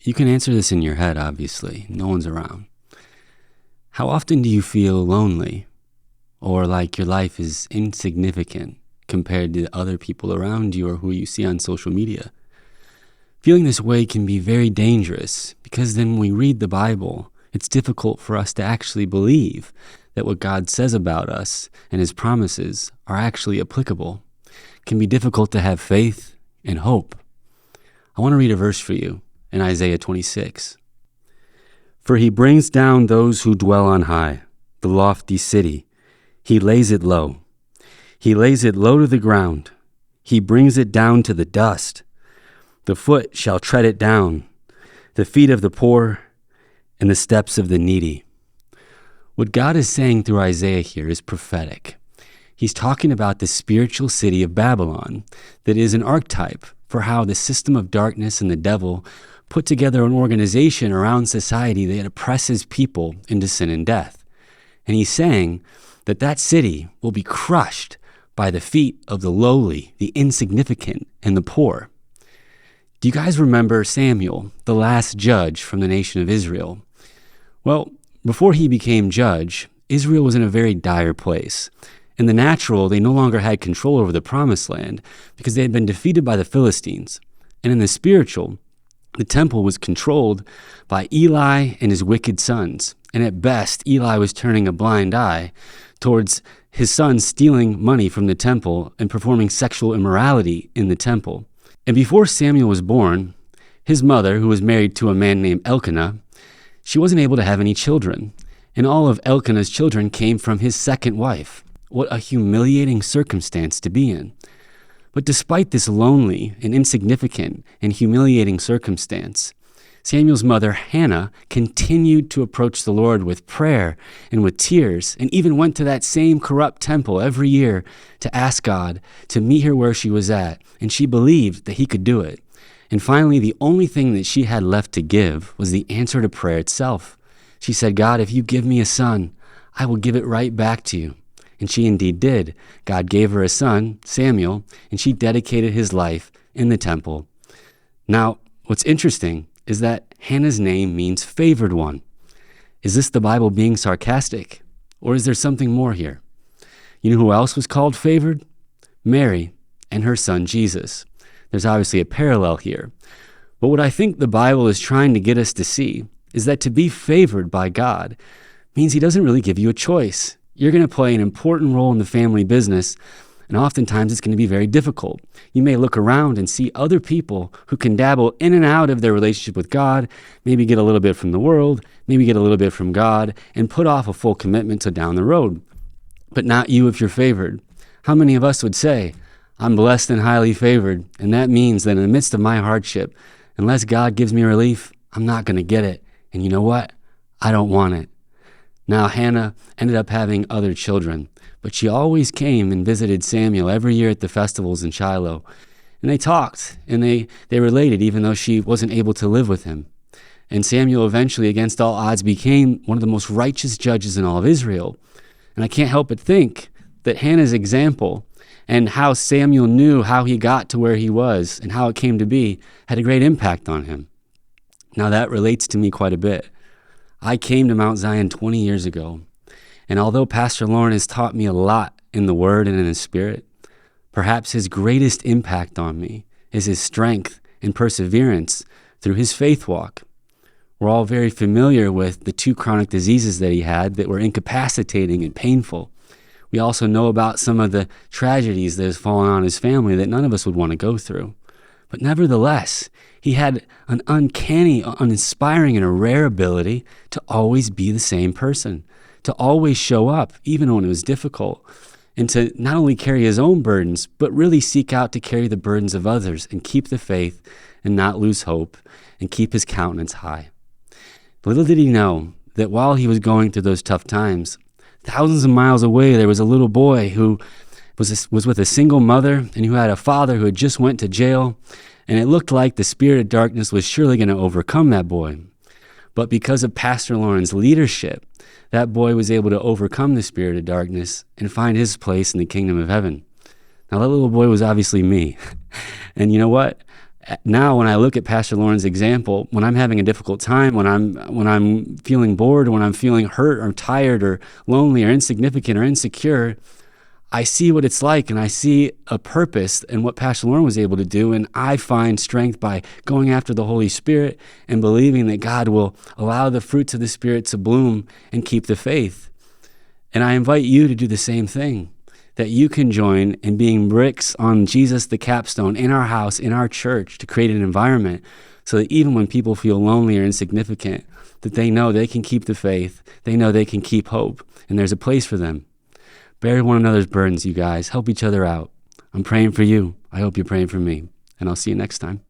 You can answer this in your head, obviously. No one's around. How often do you feel lonely or like your life is insignificant compared to other people around you or who you see on social media? Feeling this way can be very dangerous because then when we read the Bible, it's difficult for us to actually believe that what God says about us and his promises are actually applicable. It can be difficult to have faith and hope. I want to read a verse for you in Isaiah 26. For he brings down those who dwell on high, the lofty city. He lays it low. He lays it low to the ground. He brings it down to the dust. The foot shall tread it down, the feet of the poor and the steps of the needy. What God is saying through Isaiah here is prophetic. He's talking about the spiritual city of Babylon that is an archetype for how the system of darkness and the devil put together an organization around society that oppresses people into sin and death. And he's saying that that city will be crushed by the feet of the lowly, the insignificant, and the poor. Do you guys remember Samuel, the last judge from the nation of Israel? Well, before he became judge, Israel was in a very dire place. In the natural, they no longer had control over the promised land because they had been defeated by the Philistines. And in the spiritual, the temple was controlled by Eli and his wicked sons. And at best, Eli was turning a blind eye towards his sons stealing money from the temple and performing sexual immorality in the temple. And before Samuel was born, his mother, who was married to a man named Elkanah, she wasn't able to have any children. And all of Elkanah's children came from his second wife. What a humiliating circumstance to be in. But despite this lonely and insignificant and humiliating circumstance, Samuel's mother, Hannah, continued to approach the Lord with prayer and with tears, and even went to that same corrupt temple every year to ask God to meet her where she was at, and she believed that he could do it. And finally, the only thing that she had left to give was the answer to prayer itself. She said, God, if you give me a son, I will give it right back to you. And she indeed did. God gave her a son, Samuel, and she dedicated his life in the temple. Now, what's interesting is that Hannah's name means favored one. Is this the Bible being sarcastic? Or is there something more here? You know who else was called favored? Mary and her son Jesus. There's obviously a parallel here. But what I think the Bible is trying to get us to see is that to be favored by God means he doesn't really give you a choice. You're going to play an important role in the family business, and oftentimes it's going to be very difficult. You may look around and see other people who can dabble in and out of their relationship with God, maybe get a little bit from the world, maybe get a little bit from God, and put off a full commitment to down the road. But not you if you're favored. How many of us would say, I'm blessed and highly favored, and that means that in the midst of my hardship, unless God gives me relief, I'm not going to get it. And you know what? I don't want it. Now, Hannah ended up having other children, but she always came and visited Samuel every year at the festivals in Shiloh. And they talked, and they related, even though she wasn't able to live with him. And Samuel eventually, against all odds, became one of the most righteous judges in all of Israel. And I can't help but think that Hannah's example and how Samuel knew how he got to where he was and how it came to be had a great impact on him. Now, that relates to me quite a bit. I came to Mount Zion 20 years ago, and although Pastor Lauren has taught me a lot in the Word and in the Spirit, perhaps his greatest impact on me is his strength and perseverance through his faith walk. We're all very familiar with the 2 chronic diseases that he had that were incapacitating and painful. We also know about some of the tragedies that has fallen on his family that none of us would want to go through. But nevertheless, he had an uncanny, uninspiring, and a rare ability to always be the same person, to always show up, even when it was difficult, and to not only carry his own burdens, but really seek out to carry the burdens of others and keep the faith and not lose hope and keep his countenance high. Little did he know that while he was going through those tough times, thousands of miles away, there was a little boy who was with a single mother and who had a father who had just went to jail, and it looked like the spirit of darkness was surely going to overcome that boy. But because of Pastor Lauren's leadership, that boy was able to overcome the spirit of darkness and find his place in the kingdom of heaven. Now, that little boy was obviously me. And you know what? Now, when I look at Pastor Lauren's example, when I'm having a difficult time, when I'm feeling bored, when I'm feeling hurt or tired or lonely or insignificant or insecure, I see what it's like, and I see a purpose in what Pastor Lauren was able to do, and I find strength by going after the Holy Spirit and believing that God will allow the fruits of the Spirit to bloom and keep the faith. And I invite you to do the same thing, that you can join in being bricks on Jesus the capstone in our house, in our church, to create an environment so that even when people feel lonely or insignificant, that they know they can keep the faith, they know they can keep hope, and there's a place for them. Bear one another's burdens, you guys. Help each other out. I'm praying for you. I hope you're praying for me. And I'll see you next time.